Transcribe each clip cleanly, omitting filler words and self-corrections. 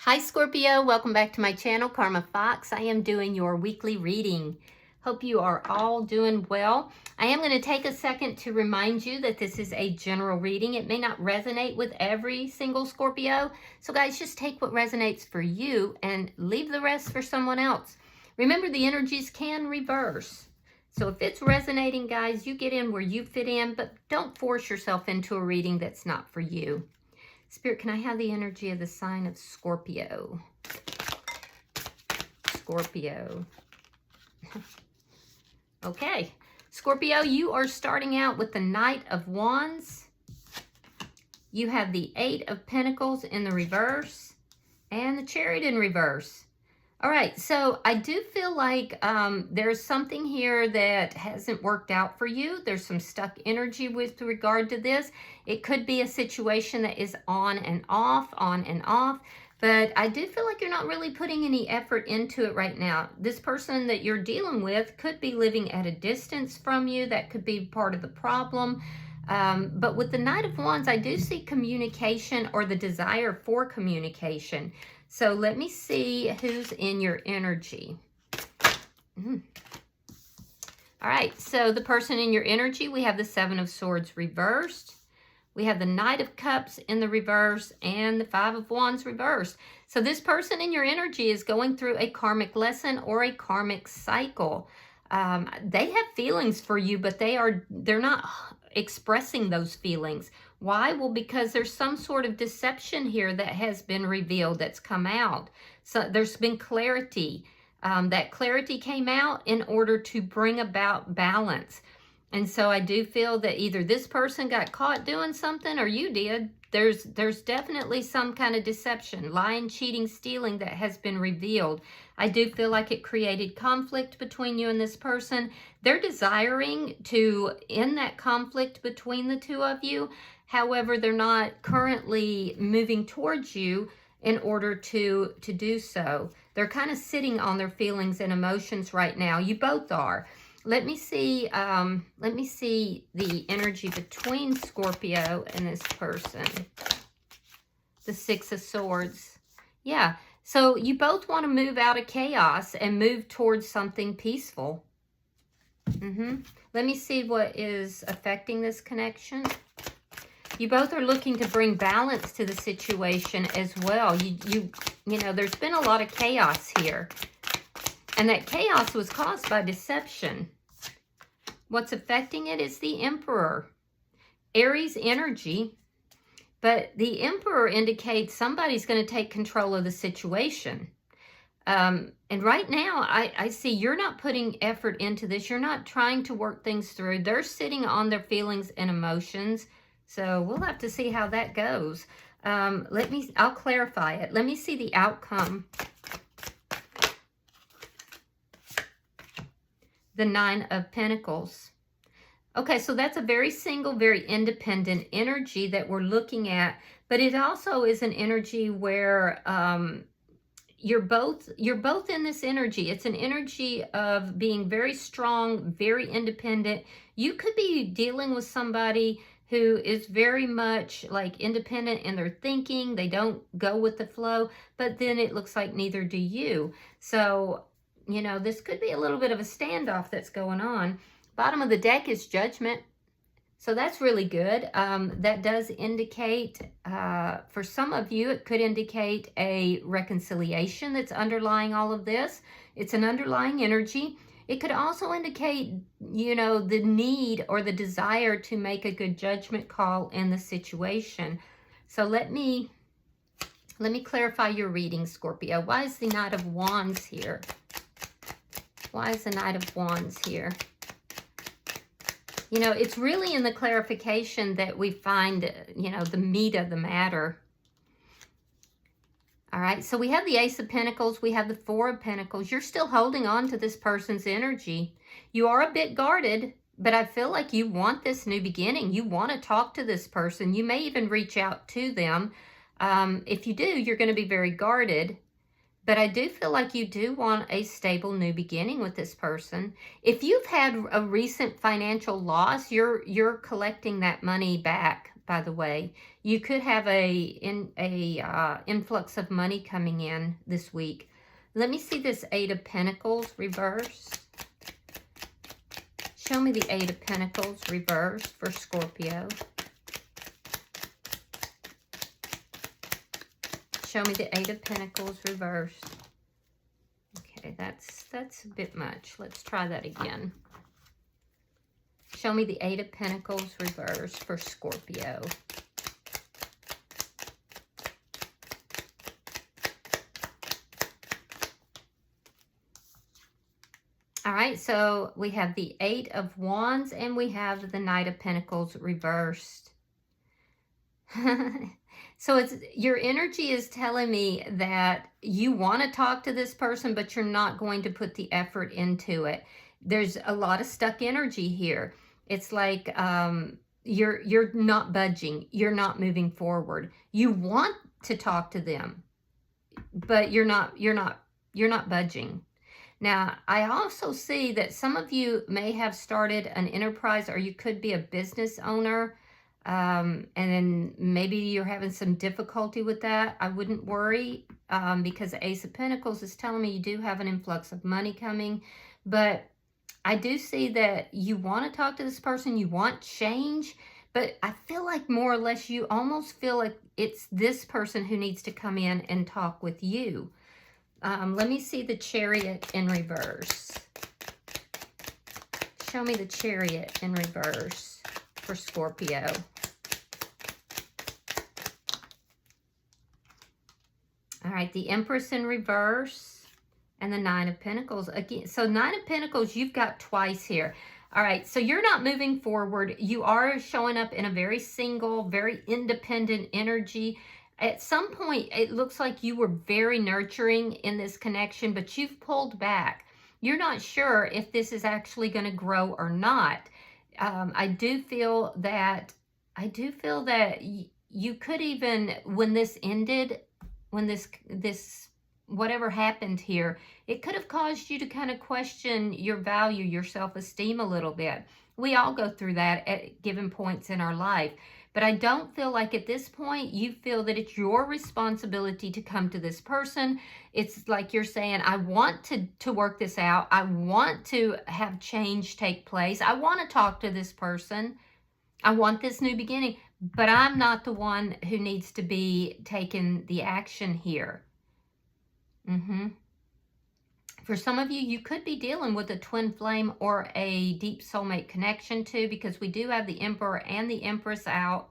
Hi Scorpio, welcome back to my channel, Karma Fox. I am doing your weekly reading. Hope you are all doing well. I am going to take a second to remind you that this is a general reading. It may not resonate with every single Scorpio. So guys, just take what resonates for you and leave the rest for someone else. Remember, the energies can reverse. So if it's resonating, guys, you get in where you fit in, but don't force yourself into a reading that's not for you. Spirit, can I have the energy of the sign of Scorpio? Scorpio. Okay. Scorpio, you are starting out with the Knight of Wands. You have the Eight of Pentacles in the reverse and the Chariot in reverse. All right, so I do feel like there's something here that hasn't worked out for you. There's some stuck energy with regard to this. It could be a situation that is on and off, but I do feel like you're not really putting any effort into it right now. This person that you're dealing with could be living at a distance from you. That could be part of the problem. But with the Knight of Wands, I do see communication or the desire for communication. So let me see who's in your energy. All right, so the person in your energy, we have the Seven of Swords reversed. We have the Knight of Cups in the reverse and the Five of Wands reversed. So this person in your energy is going through a karmic lesson or a karmic cycle. They have feelings for you, but they're not expressing those feelings. Why? Well, because there's some sort of deception here that has been revealed, that's come out. So there's been clarity. That clarity came out in order to bring about balance. And so I do feel that either this person got caught doing something or you did. There's definitely some kind of deception, lying, cheating, stealing that has been revealed. I do feel like it created conflict between you and this person. They're desiring to end that conflict between the two of you. However, they're not currently moving towards you in order to do so. They're kind of sitting on their feelings and emotions right now. You both are. Let me see the energy between Scorpio and this person. The Six of Swords. Yeah, so you both want to move out of chaos and move towards something peaceful. Let me see what is affecting this connection. You both are looking to bring balance to the situation as well. You know, there's been a lot of chaos here. And that chaos was caused by deception. What's affecting it is the Emperor. Aries energy. But the Emperor indicates somebody's going to take control of the situation. And right now, I see you're not putting effort into this. You're not trying to work things through. They're sitting on their feelings and emotions. So we'll have to see how that goes. I'll clarify it. Let me see the outcome. The Nine of Pentacles. Okay, so that's a very single, very independent energy that we're looking at. But it also is an energy where you're both in this energy. It's an energy of being very strong, very independent. You could be dealing with somebody who is very much like independent in their thinking. They don't go with the flow, but then it looks like neither do you. So, you know, this could be a little bit of a standoff that's going on. Bottom of the deck is Judgment. So that's really good. That does indicate, for some of you, it could indicate a reconciliation that's underlying all of this. It's an underlying energy. It could also indicate, you know, the need or the desire to make a good judgment call in the situation. So let me clarify your reading, Scorpio. Why is the Knight of Wands here? Why is the Knight of Wands here? You know, it's really in the clarification that we find, you know, the meat of the matter. All right, so we have the Ace of Pentacles. We have the Four of Pentacles. You're still holding on to this person's energy. You are a bit guarded, but I feel like you want this new beginning. You want to talk to this person. You may even reach out to them. If you do, you're going to be very guarded. But I do feel like you do want a stable new beginning with this person. If you've had a recent financial loss, you're collecting that money back by the way. You could have a influx of money coming in this week. Let me see this Eight of Pentacles reverse. Show me the Eight of Pentacles reverse for Scorpio. Show me the Eight of Pentacles reverse. Okay, that's a bit much. Let's try that again. Show me the Eight of Pentacles reverse for Scorpio. All right, so we have the Eight of Wands and we have the Knight of Pentacles reversed. So your energy is telling me that you want to talk to this person, but you're not going to put the effort into it. There's a lot of stuck energy here. It's like you're not budging. You're not moving forward. You want to talk to them, but you're not budging. Now, I also see that some of you may have started an enterprise, or you could be a business owner, and then maybe you're having some difficulty with that. I wouldn't worry, because the Ace of Pentacles is telling me you do have an influx of money coming, but I do see that you want to talk to this person, you want change, but I feel like more or less you almost feel like it's this person who needs to come in and talk with you. Let me see the Chariot in reverse. Show me the Chariot in reverse for Scorpio. All right, the Empress in reverse and the Nine of Pentacles. Again, so Nine of Pentacles, you've got twice here. All right, so you're not moving forward. You are showing up in a very single, very independent energy. At some point, it looks like you were very nurturing in this connection, but you've pulled back. You're not sure if this is actually going to grow or not. I do feel that you could even, when this ended, when this whatever happened here, it could have caused you to kind of question your value, your self-esteem a little bit. We all go through that at given points in our life. But I don't feel like at this point you feel that it's your responsibility to come to this person. It's like you're saying, I want to work this out. I want to have change take place. I want to talk to this person. I want this new beginning. But I'm not the one who needs to be taking the action here. For some of you, you could be dealing with a twin flame or a deep soulmate connection too, because we do have the Emperor and the Empress out,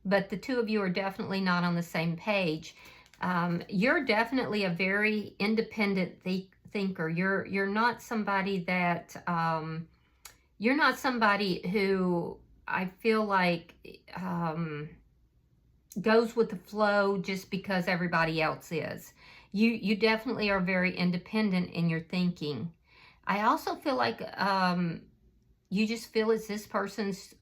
but the two of you are definitely not on the same page. You're definitely a very independent thinker. You're not somebody that, you're not somebody who I feel like goes with the flow just because everybody else is. You definitely are very independent in your thinking. I also feel like you just feel it's this person's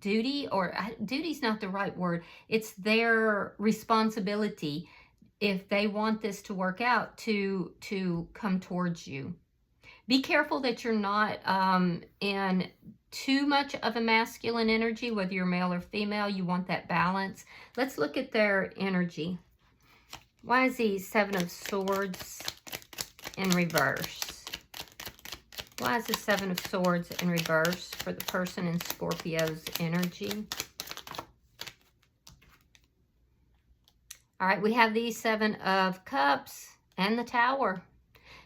duty, or duty's not the right word. It's their responsibility, if they want this to work out, to come towards you. Be careful that you're not in too much of a masculine energy, whether you're male or female. You want that balance. Let's look at their energy. Why is the Seven of Swords in reverse? Why is the Seven of Swords in reverse for the person in Scorpio's energy? All right, we have the Seven of Cups and the Tower.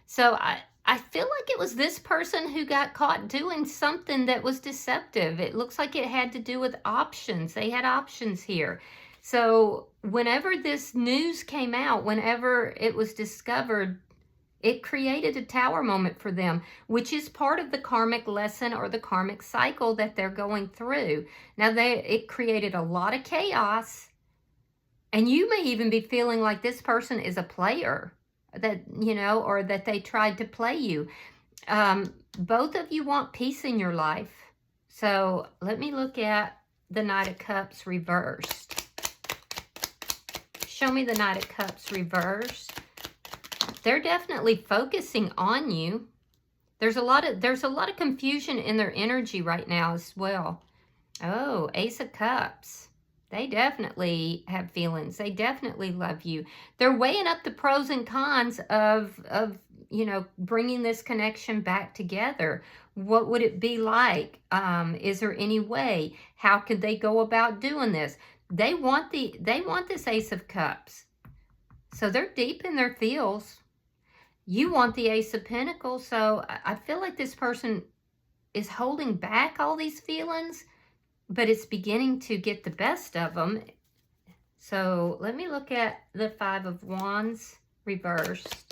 So I feel like it was this person who got caught doing something that was deceptive. It looks like it had to do with options. They had options here. So whenever this news came out, whenever it was discovered, it created a tower moment for them, which is part of the karmic lesson or the karmic cycle that they're going through. Now, it created a lot of chaos, and you may even be feeling like this person is a player, that, you know, or that they tried to play you. Both of you want peace in your life. So let me look at the Knight of Cups reversed. Show me the Knight of Cups reversed. They're definitely focusing on you. There's a lot of confusion in their energy right now as well. Oh, Ace of Cups. They definitely have feelings. They definitely love you. They're weighing up the pros and cons of you know, bringing this connection back together. What would it be like? Is there any way? How could they go about doing this? They want this Ace of Cups. So they're deep in their feels. You want the Ace of Pentacles. So I feel like this person is holding back all these feelings, but it's beginning to get the best of them. So let me look at the Five of Wands reversed.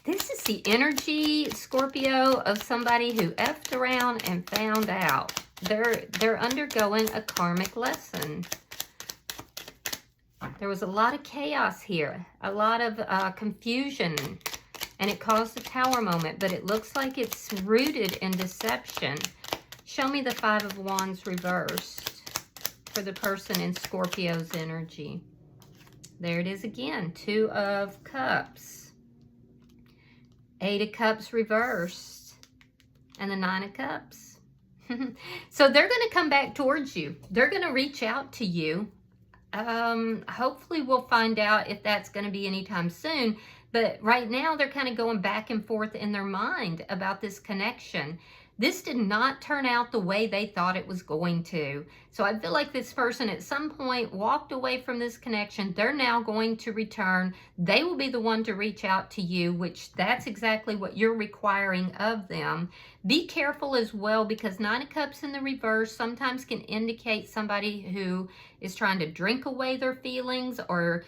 This is the energy, Scorpio, of somebody who effed around and found out. They're undergoing a karmic lesson. There was a lot of chaos here, a lot of confusion, and it caused a Tower moment, but it looks like it's rooted in deception. Show me the Five of Wands reversed for the person in Scorpio's energy. There it is again, Two of Cups, Eight of Cups reversed, and the Nine of Cups. So they're going to come back towards you. They're going to reach out to you. Hopefully we'll find out if that's going to be anytime soon. But right now they're kind of going back and forth in their mind about this connection. This did not turn out the way they thought it was going to. So I feel like this person at some point walked away from this connection. They're now going to return. They will be the one to reach out to you, which that's exactly what you're requiring of them. Be careful as well, because Nine of Cups in the reverse sometimes can indicate somebody who is trying to drink away their feelings or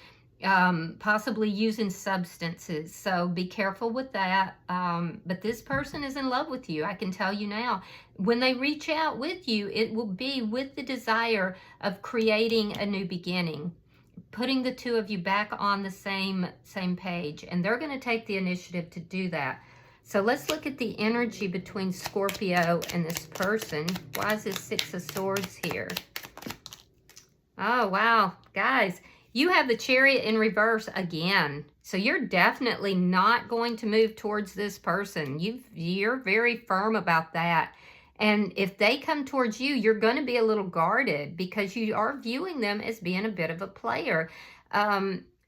possibly using substances. So be careful with that. But this person is in love with you. I can tell you now. When they reach out with you, it will be with the desire of creating a new beginning, putting the two of you back on the same page. And they're going to take the initiative to do that. So let's look at the energy between Scorpio and this person. Why is this Six of Swords here? Oh, wow. Guys, you have the Chariot in reverse again. So you're definitely not going to move towards this person. You're very firm about that. And if they come towards you, you're going to be a little guarded because you are viewing them as being a bit of a player.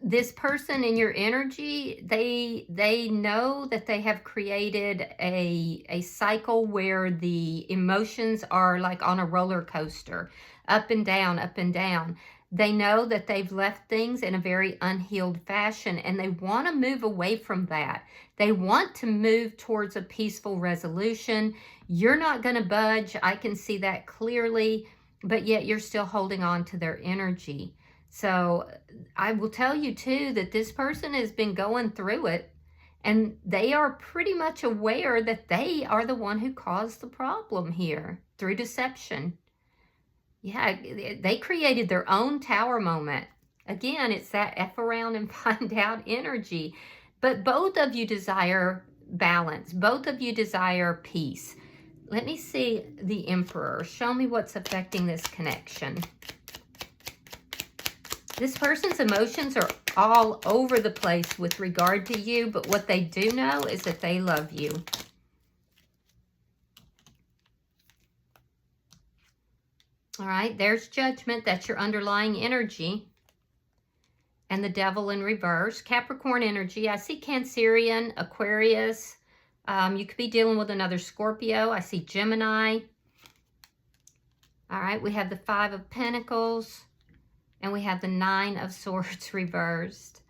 This person in your energy, they know that they have created a cycle where the emotions are like on a roller coaster, up and down, up and down. They know that they've left things in a very unhealed fashion, and they want to move away from that. They want to move towards a peaceful resolution. You're not going to budge. I can see that clearly, but yet you're still holding on to their energy. So I will tell you too that this person has been going through it, and they are pretty much aware that they are the one who caused the problem here through deception. Yeah, they created their own Tower moment. Again, it's that F around and find out energy. But both of you desire balance. Both of you desire peace. Let me see the Emperor. Show me what's affecting this connection. This person's emotions are all over the place with regard to you, but what they do know is that they love you. All right, there's Judgment. That's your underlying energy. And the Devil in reverse. Capricorn energy. I see Cancerian, Aquarius. You could be dealing with another Scorpio. I see Gemini. All right, we have the Five of Pentacles. And we have the Nine of Swords reversed.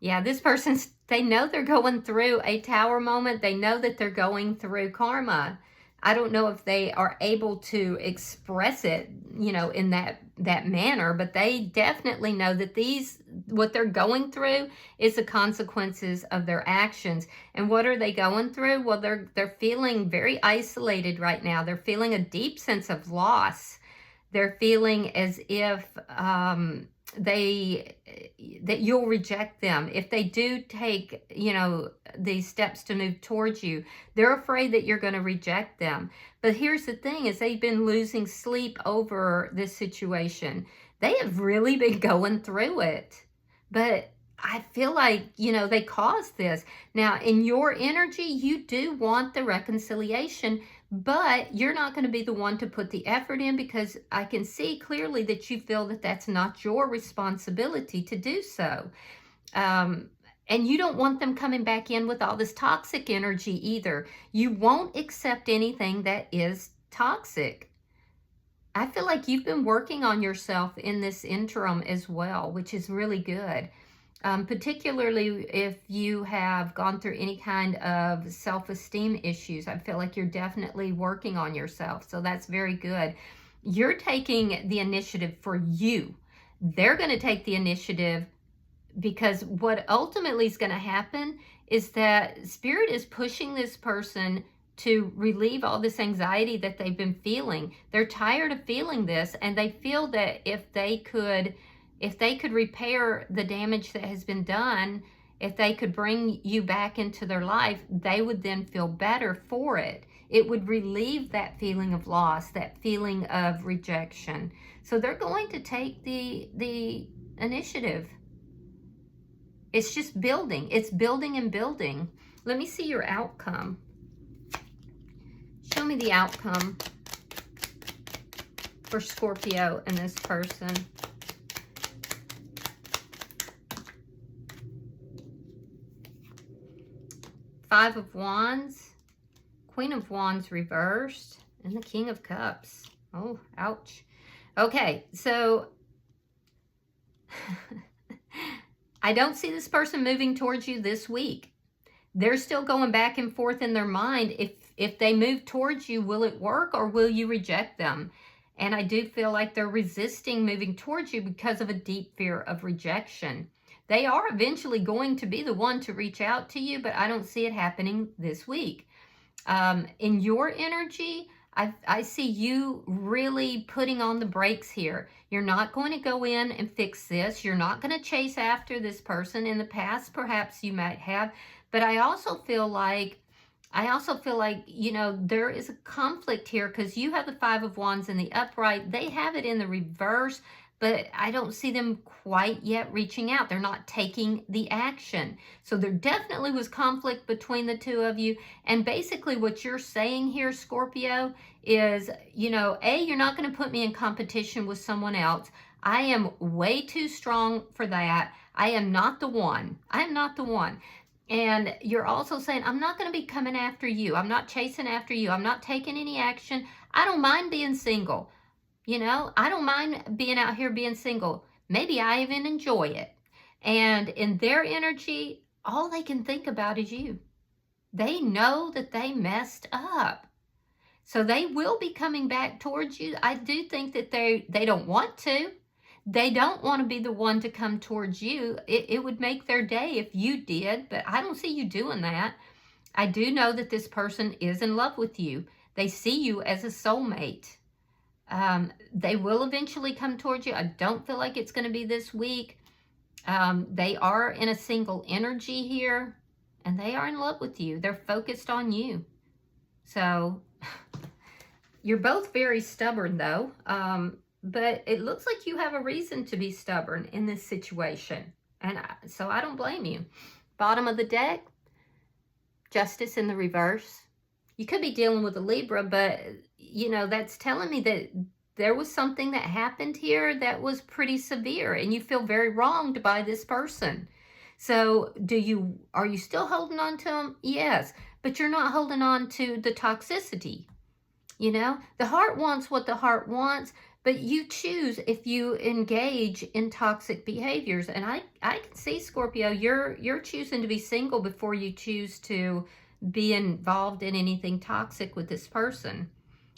Yeah, this person's, they know they're going through a Tower moment. They know that they're going through karma. I don't know if they are able to express it, you know, in that manner, but they definitely know that what they're going through is the consequences of their actions. And what are they going through? Well, they're feeling very isolated right now. They're feeling a deep sense of loss. They're feeling as if that you'll reject them. If they do take, you know, these steps to move towards you, they're afraid that you're going to reject them. But here's the thing, is they've been losing sleep over this situation. They have really been going through it. But I feel like, you know, they caused this. Now, in your energy, you do want the reconciliation, but you're not going to be the one to put the effort in, because I can see clearly that you feel that that's not your responsibility to do so. And you don't want them coming back in with all this toxic energy either. You won't accept anything that is toxic. I feel like you've been working on yourself in this interim as well, which is really good. Particularly if you have gone through any kind of self-esteem issues. I feel like you're definitely working on yourself. So that's very good. You're taking the initiative for you. They're going to take the initiative, because what ultimately is going to happen is that Spirit is pushing this person to relieve all this anxiety that they've been feeling. They're tired of feeling this, and they feel that if they could repair the damage that has been done, if they could bring you back into their life, they would then feel better for it. It would relieve that feeling of loss, that feeling of rejection. So they're going to take the initiative. It's just building. It's building and building. Let me see your outcome. Show me the outcome for Scorpio and this person. Five of Wands, Queen of Wands reversed, and the King of Cups. Oh, ouch. Okay, so I don't see this person moving towards you this week. They're still going back and forth in their mind. If they move towards you, will it work or will you reject them? And I do feel like they're resisting moving towards you because of a deep fear of rejection. They are eventually going to be the one to reach out to you, but I don't see it happening this week. In your energy, I see you really putting on the brakes here. You're not going to go in and fix this. You're not going to chase after this person. In the past, perhaps you might have, but I also feel like, you know, there is a conflict here, because you have the Five of Wands in the upright. They have it in the reverse, but I don't see them quite yet reaching out. They're not taking the action. So there definitely was conflict between the two of you. And basically what you're saying here, Scorpio, is, you know, A, you're not going to put me in competition with someone else. I am way too strong for that. I am not the one. I am not the one. And you're also saying, I'm not going to be coming after you. I'm not chasing after you. I'm not taking any action. I don't mind being single. You know, I don't mind being out here being single. Maybe I even enjoy it. And in their energy, all they can think about is you. They know that they messed up. So they will be coming back towards you. I do think that they don't want to. They don't want to be the one to come towards you. It would make their day if you did, but I don't see you doing that. I do know that this person is in love with you. They see you as a soulmate. They will eventually come towards you. I don't feel like it's going to be this week. They are in a single energy here, and they are in love with you. They're focused on you. So you're both very stubborn, though. But it looks like you have a reason to be stubborn in this situation. And so I don't blame you. Bottom of the deck, Justice in the reverse. You could be dealing with a Libra, but, you know, that's telling me that there was something that happened here that was pretty severe, and you feel very wronged by this person. So are you still holding on to them? Yes, but you're not holding on to the toxicity. You know, the heart wants what the heart wants, but you choose if you engage in toxic behaviors. And I can see, Scorpio, you're choosing to be single before you choose to be involved in anything toxic with this person.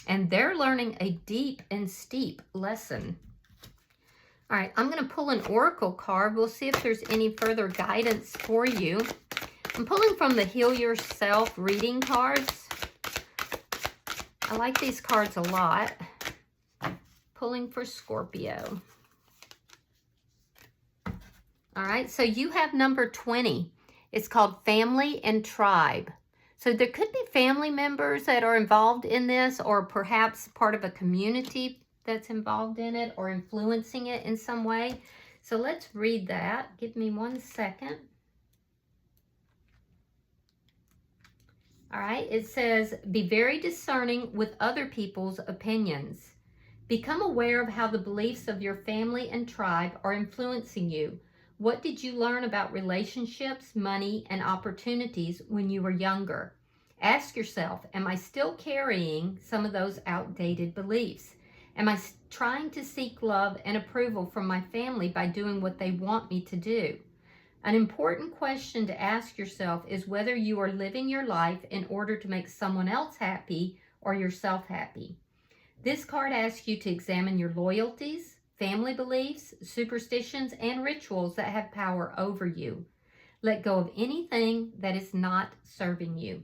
And they're learning a deep and steep lesson. All right, I'm going to pull an oracle card. We'll see if there's any further guidance for you. I'm pulling from the Heal Yourself reading cards. I like these cards a lot. Pulling for Scorpio. All right, so you have number 20. It's called Family and Tribe. So there could be family members that are involved in this, or perhaps part of a community that's involved in it or influencing it in some way. So let's read that. Give me 1 second. All right, it says, be very discerning with other people's opinions. Become aware of how the beliefs of your family and tribe are influencing you. What did you learn about relationships, money, and opportunities when you were younger? Ask yourself, am I still carrying some of those outdated beliefs? Am I trying to seek love and approval from my family by doing what they want me to do? An important question to ask yourself is whether you are living your life in order to make someone else happy or yourself happy. This card asks you to examine your loyalties, family beliefs, superstitions, and rituals that have power over you. Let go of anything that is not serving you.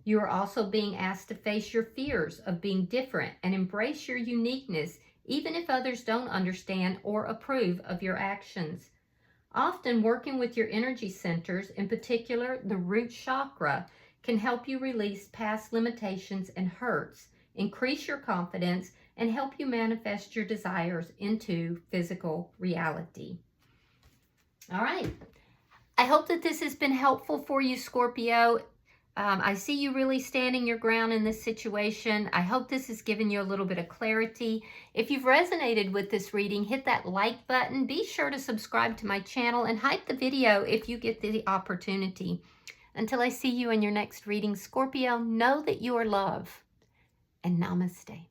You are also being asked to face your fears of being different and embrace your uniqueness, even if others don't understand or approve of your actions. Often working with your energy centers, in particular the root chakra, can help you release past limitations and hurts, increase your confidence, and help you manifest your desires into physical reality. All right. I hope that this has been helpful for you, Scorpio. I see you really standing your ground in this situation. I hope this has given you a little bit of clarity. If you've resonated with this reading, hit that like button. Be sure to subscribe to my channel and hype the video if you get the opportunity. Until I see you in your next reading, Scorpio, know that you are loved, and namaste.